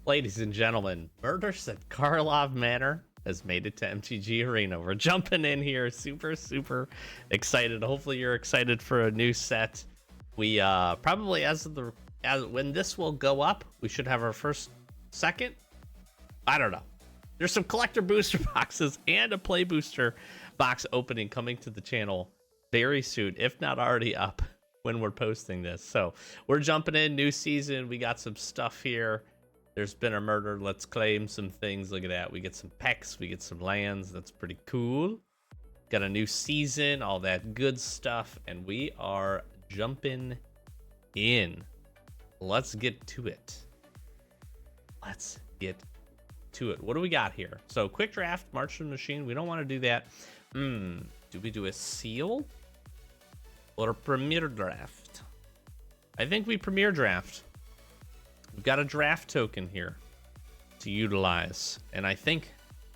Ladies and gentlemen, Murders at Karlov Manor has made it to MTG Arena. We're jumping in here, super excited. Hopefully you're excited for a new set. We probably as when this will go up, we should have our second. I don't know. There's some collector booster boxes and a play booster box opening coming to the channel very soon, if not already up when we're posting this. So we're jumping in, new season. We got some stuff here. There's been a murder. Let's claim some things. Look at that. We get some pecks. We get some lands. That's pretty cool. Got a new season, all that good stuff. And we are jumping in. Let's get to it. Let's get to it. What do we got here? So quick draft, March of the Machine. We don't want to do that. Do we do a seal or a premier draft? I think we premier draft. We've got a draft token here to utilize, and I think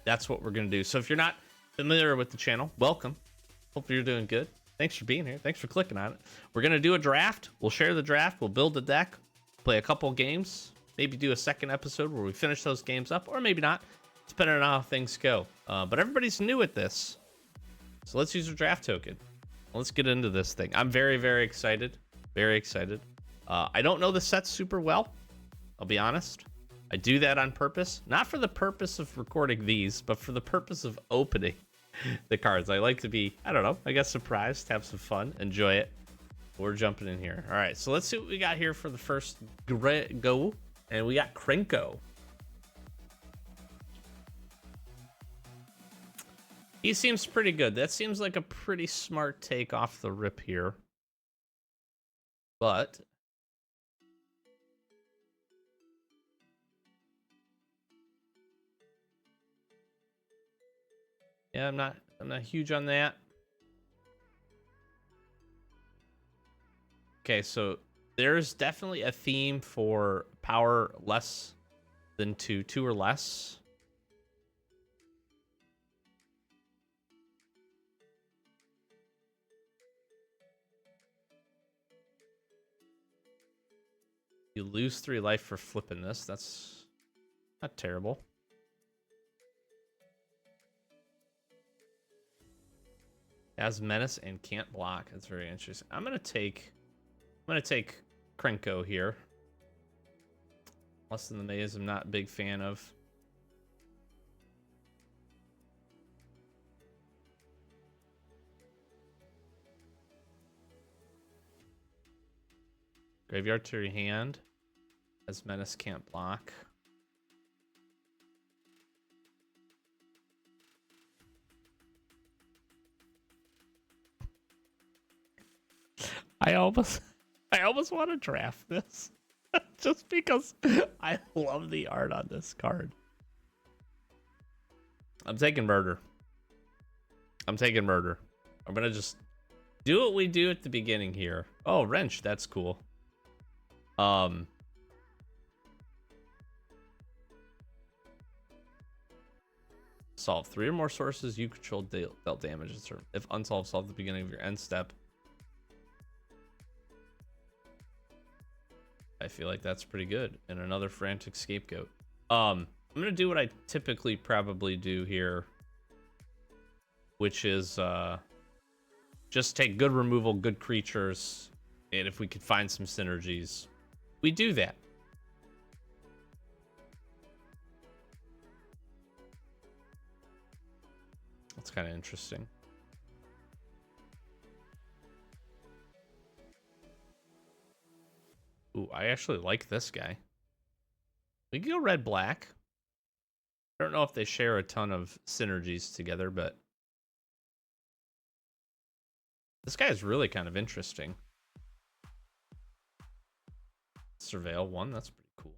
that's what we're going to do. So if you're not familiar with the channel, welcome. Hopefully you're doing good. Thanks for being here. Thanks for clicking on it. We're going to do a draft. We'll share the draft. We'll build the deck, play a couple games, maybe do a second episode where we finish those games up, or maybe not, depending on how things go. But everybody's new at this, so let's use a draft token. Let's get into this thing. I'm very excited. Very excited. I don't know the sets super well. I'll be honest. I do that on purpose, not for the purpose of recording these, but for the purpose of opening the cards. I like to be, I don't know, I guess surprised, have some fun, enjoy it. We're jumping in here. All right, so let's see what we got here for the first go. And we got Krenko. He seems pretty good. That seems like a pretty smart take off the rip here. But yeah, I'm not huge on that. Okay, so there's definitely a theme for power less than two or less. You lose 3 life for flipping this. That's not terrible. Has menace and can't block. That's very interesting. I'm gonna take Krenko here. Less than the maze, I'm not a big fan of. Graveyard to your hand. As menace can't block. I almost want to draft this just because I love the art on this card. I'm taking murder. I'm gonna just do what we do at the beginning here. Oh, wrench, that's cool. Solve 3 or more sources you control dealt damage. If unsolved, solve the beginning of your end step. I feel like that's pretty good. And another frantic scapegoat. I'm gonna do what I typically probably do here, which is just take good removal, good creatures, and if we could find some synergies, we do that. That's kind of interesting. Ooh, I actually like this guy. We can go red-black. I don't know if they share a ton of synergies together, but this guy is really kind of interesting. Surveil 1, that's pretty cool.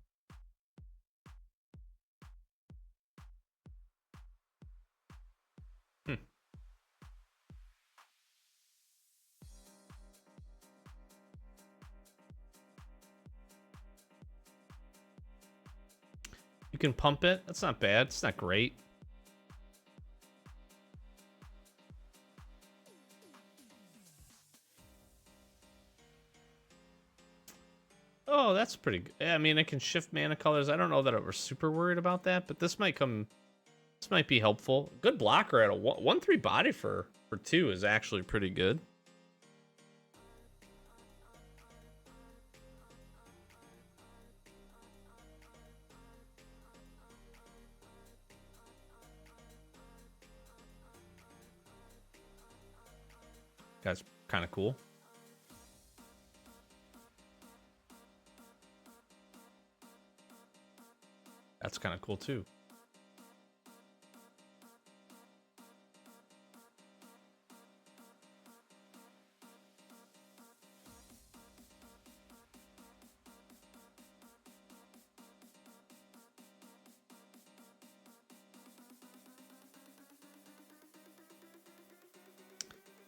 You can pump it. That's not bad. It's not great. Oh, that's pretty good. I mean, it can shift mana colors. I don't know that we're super worried about that, but this might come. This might be helpful. Good blocker at a 1/3 body for 2 is actually pretty good. That's kind of cool. That's kind of cool too.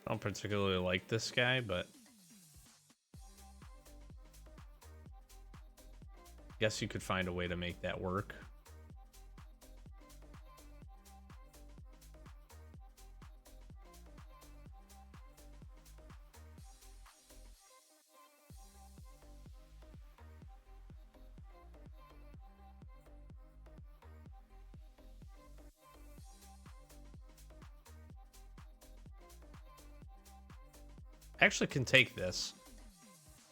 I don't particularly like this guy, but I guess you could find a way to make that work. I actually can take this.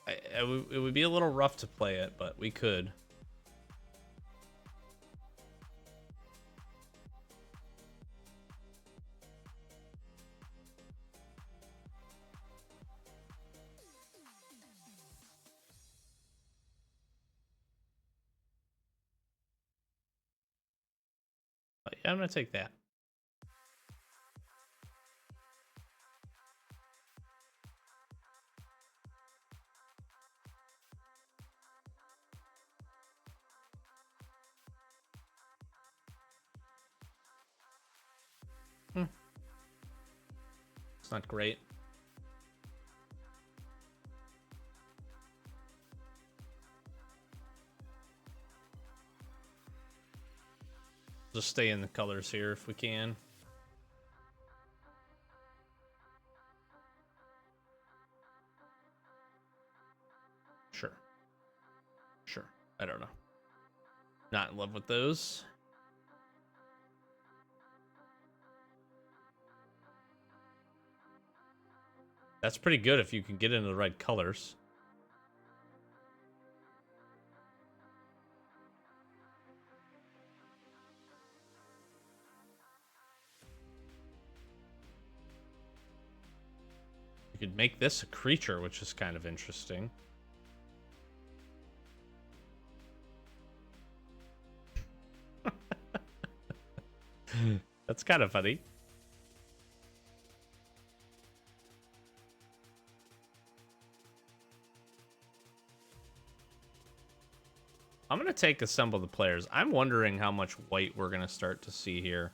It would be a little rough to play it, but we could. But yeah, I'm gonna take that. It's not great. Just stay in the colors here if we can. Sure. Sure. I don't know. Not in love with those. That's pretty good if you can get into the right colors. You could make this a creature, which is kind of interesting. That's kind of funny. I'm going to take Assemble the Players. I'm wondering how much white we're going to start to see here.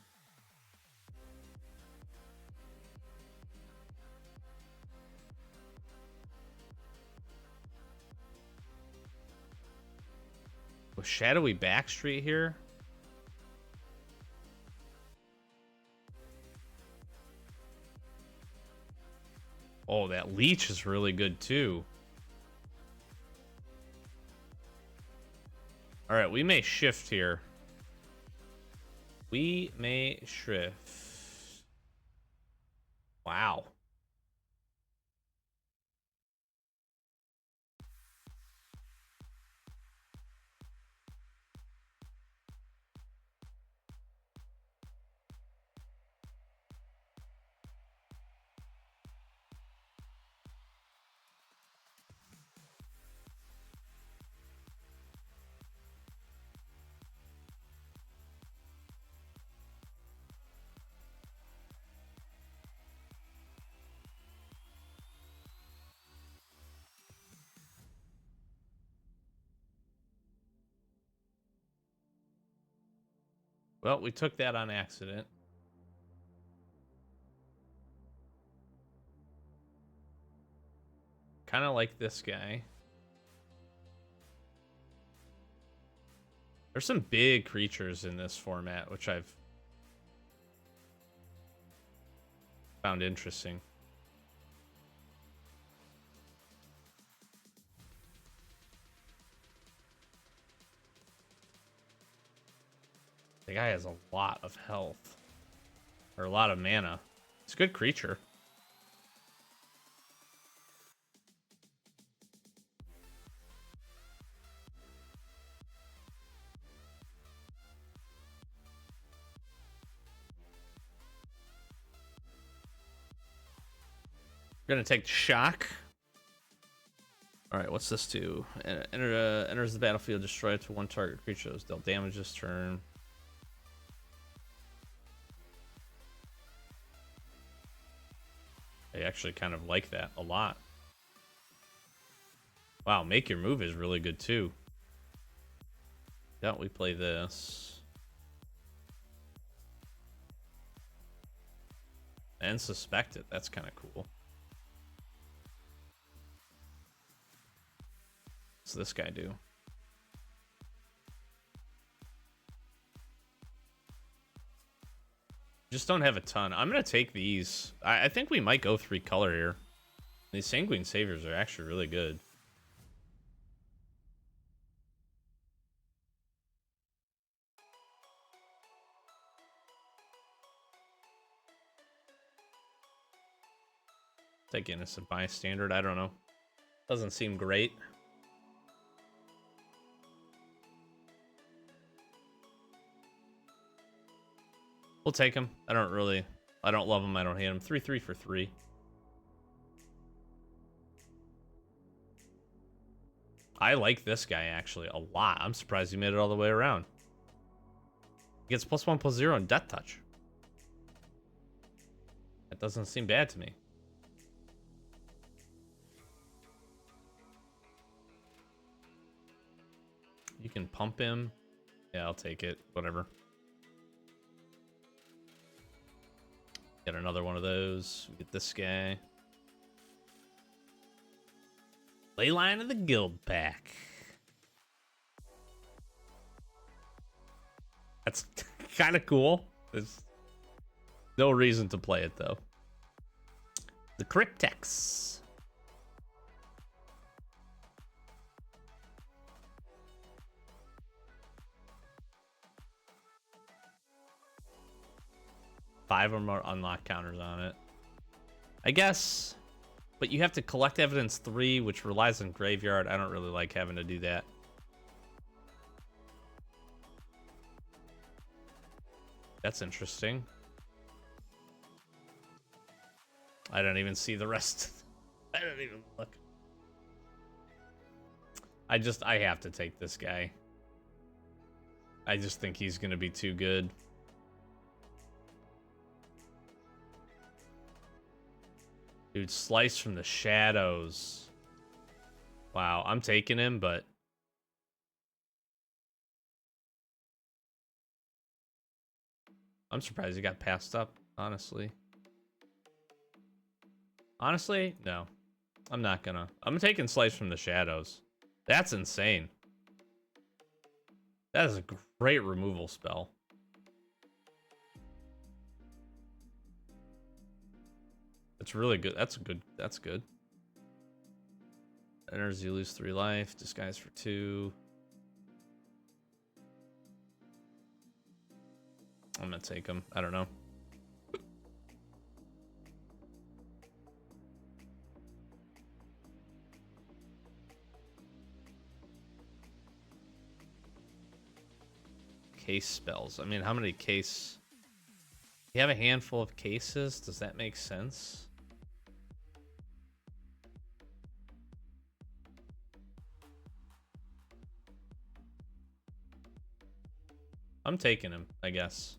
With Shadowy Backstreet here? Oh, that Leech is really good too. All right, we may shift here. We may shift. Wow. Well, we took that on accident. Kind of like this guy. There's some big creatures in this format, which I've found interesting. The guy has a lot of health. Or a lot of mana. It's a good creature. We're gonna take shock. All right, what's this do? Enters the battlefield, destroy it to one target creature. Deal damage this turn. I actually kind of like that a lot. Wow, make your move is really good too. Don't we play this? And suspect it. That's kind of cool. What's this guy do? Just don't have a ton. I'm gonna take these. I think we might go 3 color here. These Sanguine Saviors are actually really good. Take Innocent Bystander. I don't know. Doesn't seem great. We'll take him. I don't love him. I don't hate him. 3/3 for 3. I like this guy actually a lot. I'm surprised he made it all the way around. He gets +1/+0 and Death Touch. That doesn't seem bad to me. You can pump him. Yeah, I'll take it. Whatever. Get another one of those. Get this guy. Leyline of the Guild Pack. That's kind of cool. There's no reason to play it though. The Cryptex. Five or more unlock counters on it. I guess, but you have to collect evidence 3, which relies on graveyard. I don't really like having to do that. That's interesting. I don't even see the rest. I don't even look. I have to take this guy. I just think he's gonna be too good. Dude, Slice from the Shadows. Wow, I'm taking him, but I'm surprised he got passed up, honestly. Honestly, no. I'm not gonna. I'm taking Slice from the Shadows. That's insane. That is a great removal spell. It's really good. That's good. Enters, you lose 3 life. Disguise for 2. I'm gonna take him. I don't know. Case spells. I mean, how many case? You have a handful of cases. Does that make sense? I'm taking him, I guess.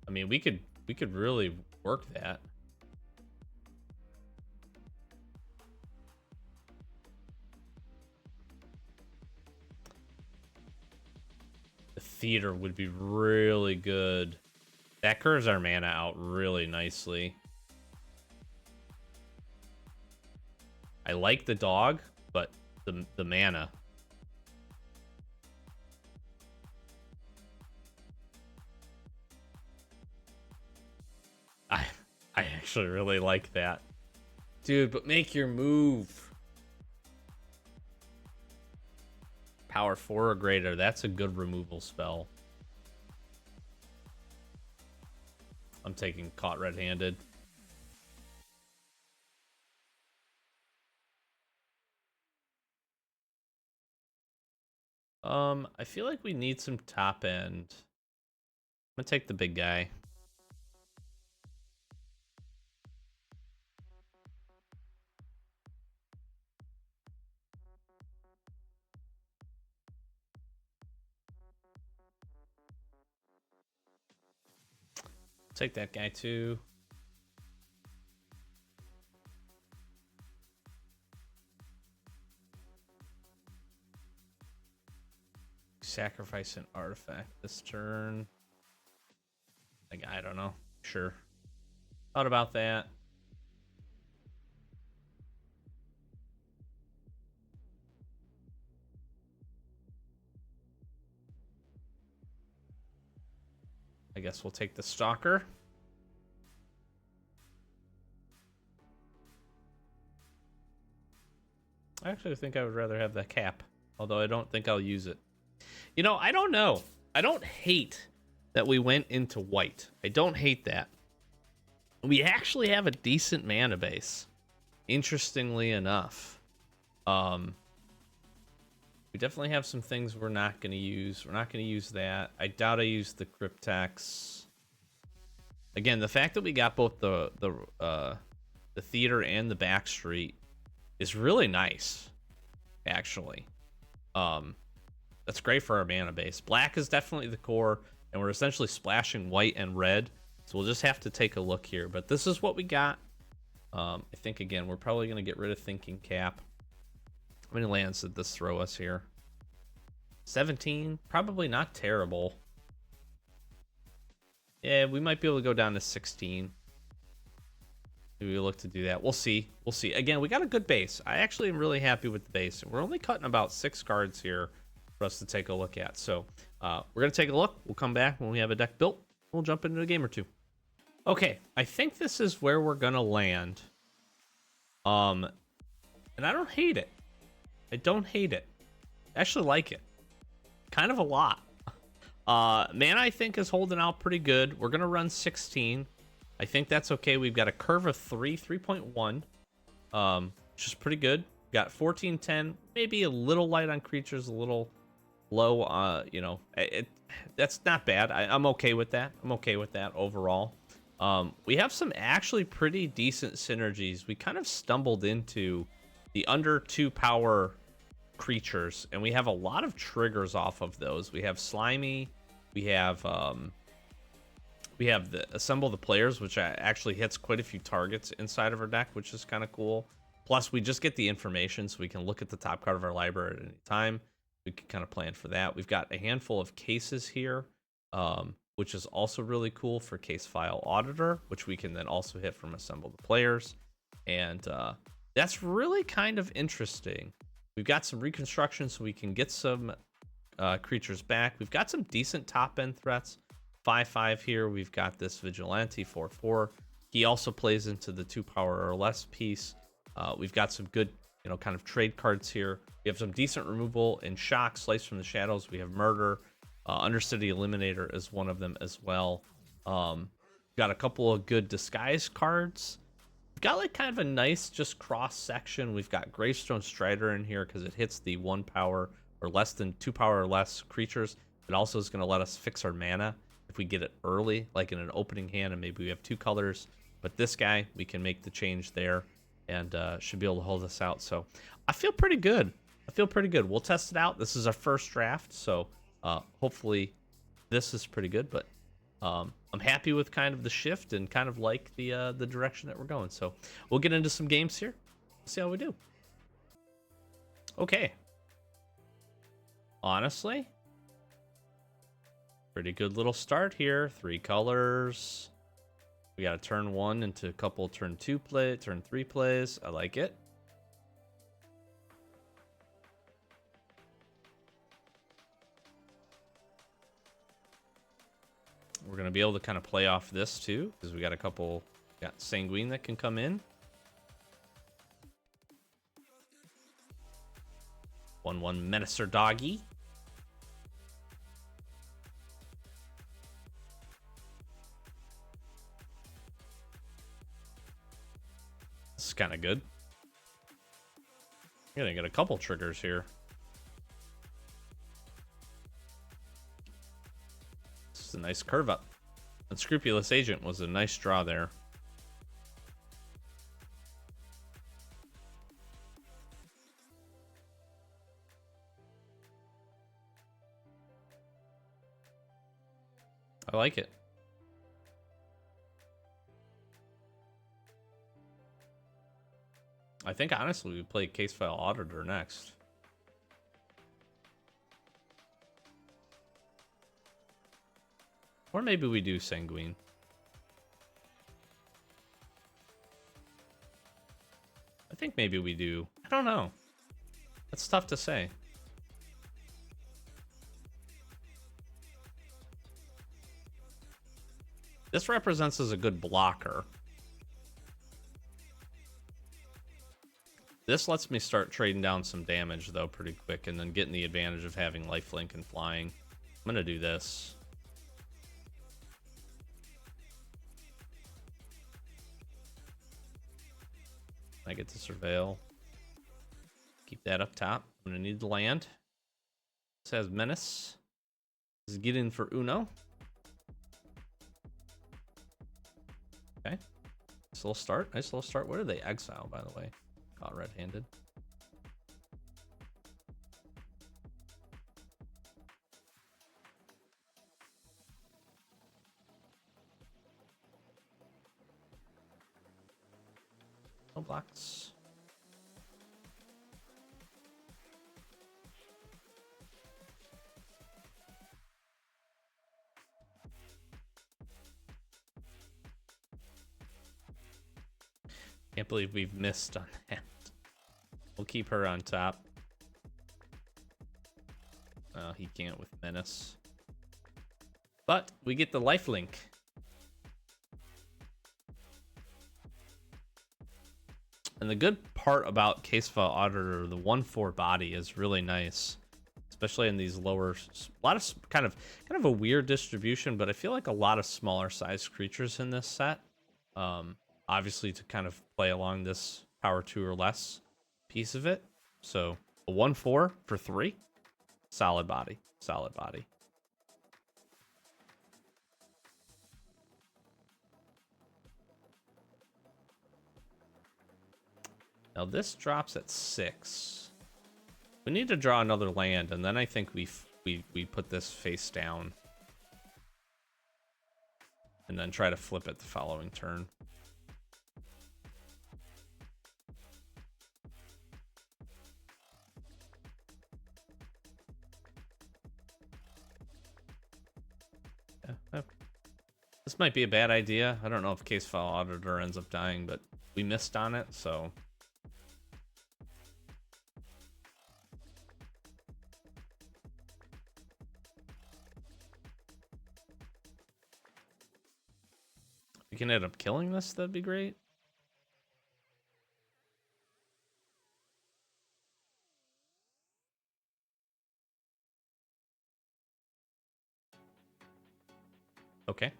I mean, we could really work that. The theater would be really good. That curves our mana out really nicely. I like the dog, but the mana. I actually really like that. Dude, but make your move. power 4 or greater. That's a good removal spell. I'm taking Caught Red-Handed. I feel like we need some top end. I'm gonna take the big guy. Take that guy too. Sacrifice an artifact this turn. Like, I don't know. Sure. Thought about that. I guess we'll take the Stalker. I actually think I would rather have the cap, although I don't think I'll use it. You know, I don't know. I don't hate that we went into white. I don't hate that. We actually have a decent mana base, interestingly enough. We definitely have some things we're not going to use. We're not going to use that. I doubt I use the Cryptex. Again, the fact that we got both the theater and the backstreet is really nice, actually. That's great for our mana base. Black is definitely the core, and we're essentially splashing white and red. So we'll just have to take a look here. But this is what we got. I think, again, we're probably going to get rid of Thinking Cap. How many lands did this throw us here? 17? Probably not terrible. Yeah, we might be able to go down to 16. Maybe we look to do that. We'll see. We'll see. Again, we got a good base. I actually am really happy with the base. We're only cutting about 6 cards here for us to take a look at. So we're going to take a look. We'll come back when we have a deck built. We'll jump into a game or two. Okay, I think this is where we're going to land. And I don't hate it. I don't hate it. I actually like it. Kind of a lot. Mana, I think, is holding out pretty good. We're going to run 16. I think that's okay. We've got a curve of 3.1, which is pretty good. We've got 14-10, maybe a little light on creatures, a little low. You know, that's not bad. I'm okay with that. I'm okay with that overall. We have some actually pretty decent synergies. We kind of stumbled into the under 2 power creatures, and we have a lot of triggers off of those. We have Slimy. We have the Assemble the Players, which actually hits quite a few targets inside of our deck, which is kind of cool. Plus, we just get the information, so we can look at the top card of our library at any time. We can kind of plan for that. We've got a handful of cases here, which is also really cool for Case File Auditor, which we can then also hit from Assemble the Players. And that's really kind of interesting. We've got some reconstruction, so we can get some creatures back. We've got some decent top-end threats. 5/5 here. We've got this Vigilante 4/4. He also plays into the 2 power or less piece. We've got some good, you know, kind of trade cards here. We have some decent removal in Shock, Slice from the Shadows. We have Murder. Undercity Eliminator is one of them as well. Got a couple of good disguise cards. We've got like kind of a nice just cross section. We've got Gravestone Strider in here because it hits the 1 power or less than 2 power or less creatures. It also is going to let us fix our mana if we get it early, like in an opening hand, and maybe we have 2 colors. But this guy, we can make the change there and should be able to hold us out. So I feel pretty good. I feel pretty good. We'll test it out. This is our first draft, so hopefully this is pretty good. But I'm happy with kind of the shift and kind of like the direction that we're going. So we'll get into some games here. See how we do. Okay. Honestly, pretty good little start here. 3 colors. We got a turn 1 into a couple turn 2 play, turn 3 plays. I like it. We're going to be able to kind of play off this too, because we got a couple, got Sanguine that can come in. 1/1 Menacer Doggy. This is kind of good. I'm gonna get a couple triggers here. This is a nice curve up. Unscrupulous Agent was a nice draw there. I like it. I think honestly we play Case File Auditor next. Or maybe we do Sanguine. I think maybe we do. I don't know. That's tough to say. This represents as a good blocker. This lets me start trading down some damage, though, pretty quick, and then getting the advantage of having lifelink and flying. I'm going to do this. I get to Surveil. Keep that up top. I'm going to need the land. This has Menace. This is get in for Uno. Okay. Nice little start. Nice little start. Where did they exile, by the way? Caught red-handed. No blocks. Can't believe we've missed on that. We'll keep her on top. He can't with Menace. But we get the lifelink. And the good part about Case File Auditor, the 1/4 body is really nice, especially in these lower, a lot of kind of a weird distribution, but I feel like a lot of smaller sized creatures in this set. Obviously to kind of play along this power 2 or less piece of it. So a 1/4 for 3, solid body, solid body. Now this drops at 6. We need to draw another land, and then I think we put this face down, and then try to flip it the following turn. Yeah, this might be a bad idea. I don't know if Case File Auditor ends up dying, but we missed on it, so. We can end up killing this, that'd be great. Okay.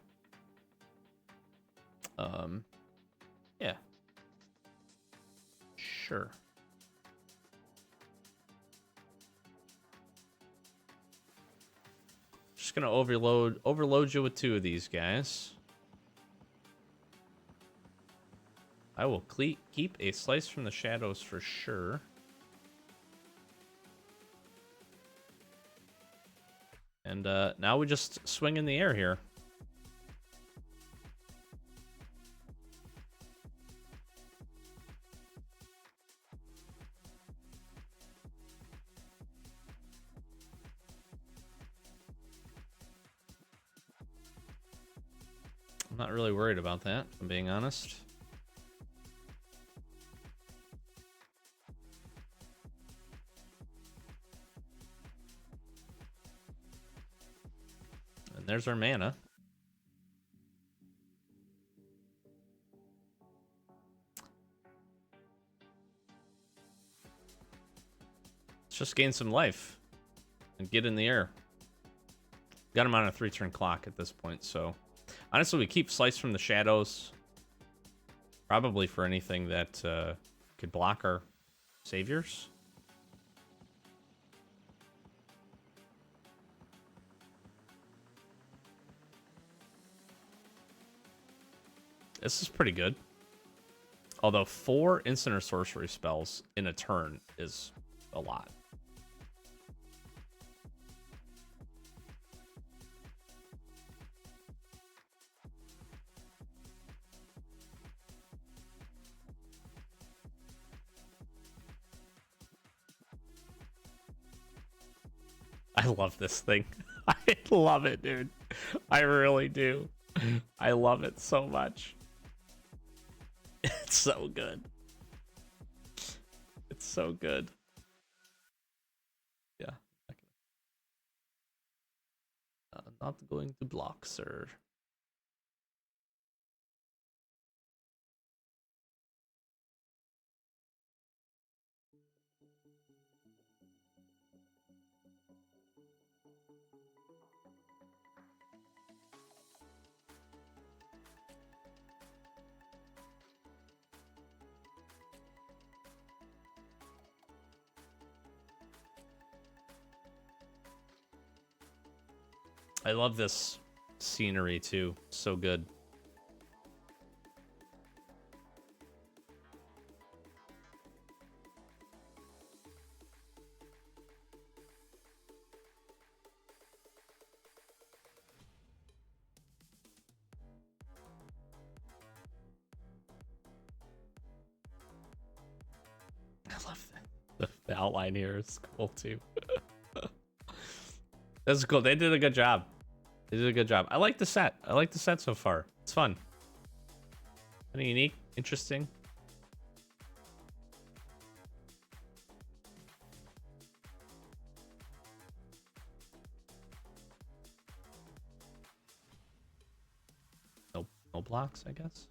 Yeah. Sure. Just gonna overload you with 2 of these guys. I will keep a Slice from the Shadows for sure. And now we just swing in the air here. I'm not really worried about that, if I'm being honest. And there's our mana. just gain some life and get in the air. Got him on a 3-turn clock at this point, so honestly, we keep Slice from the Shadows. Probably for anything that could block our saviors. This is pretty good. Although 4 instant or sorcery spells in a turn is a lot. I love this thing. I love it, dude. I really do. I love it so much. It's so good. It's so good. Yeah. Not going to block, sir. I love this scenery too. So good. I love that. The outline here is cool too. That's cool. They did a good job. They did a good job. I like the set. I like the set so far. It's fun. Kind of unique, interesting. No blocks, I guess.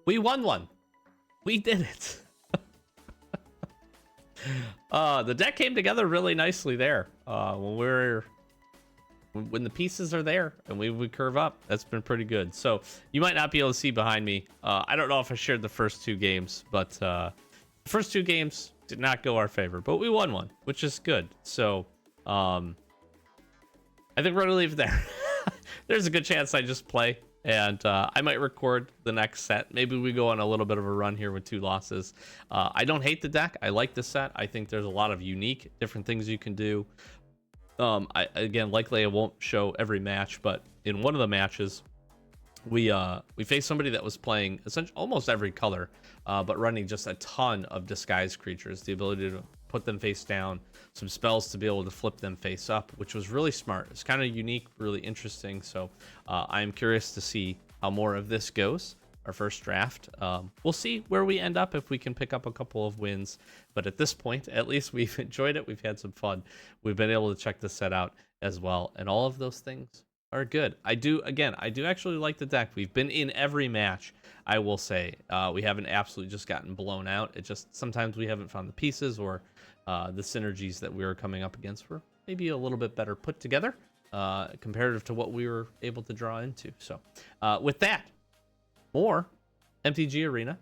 We won one. We did it. The deck came together really nicely there. When the pieces are there and we curve up, that's been pretty good. So you might not be able to see behind me. I don't know if I shared the first 2 games, but the first 2 games did not go our favor, but we won one, which is good. So I think we're gonna leave it there. There's a good chance I just play. And I might record the next set. Maybe we go on a little bit of a run here with 2 losses. I don't hate the deck. I like the set. I think there's a lot of unique, different things you can do. Again, likely I won't show every match, but in one of the matches, we faced somebody that was playing essentially almost every color, but running just a ton of disguised creatures. The ability to put them face down, some spells to be able to flip them face up, which was really smart. It's kind of unique, really interesting. So I'm curious to see how more of this goes. Our first draft. We'll see where we end up if we can pick up a couple of wins. But at this point, at least we've enjoyed it. We've had some fun. We've been able to check this set out as well. And all of those things are good. I do actually like the deck. We've been in every match, I will say. We haven't absolutely just gotten blown out. It just sometimes we haven't found the pieces or the synergies that we were coming up against were maybe a little bit better put together comparative to what we were able to draw into. So with that, more MTG Arena,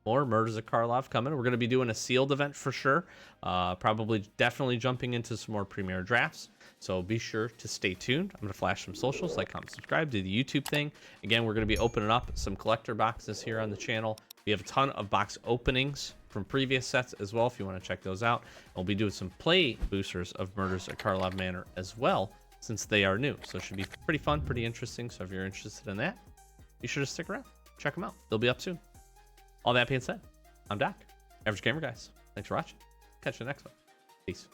more Murders of Karlov coming. We're going to be doing a sealed event for sure. Definitely jumping into some more premier drafts. So be sure to stay tuned. I'm going to flash some socials, like, comment, subscribe, do the YouTube thing. Again, we're going to be opening up some collector boxes here on the channel. We have a ton of box openings from previous sets as well, if you want to check those out. We'll be doing some play boosters of Murders at Karlov Manor as well, since they are new. So it should be pretty fun, pretty interesting. So if you're interested in that, be sure to stick around. Check them out. They'll be up soon. All that being said, I'm Doc, Average Gamer Guys. Thanks for watching. Catch you next one. Peace.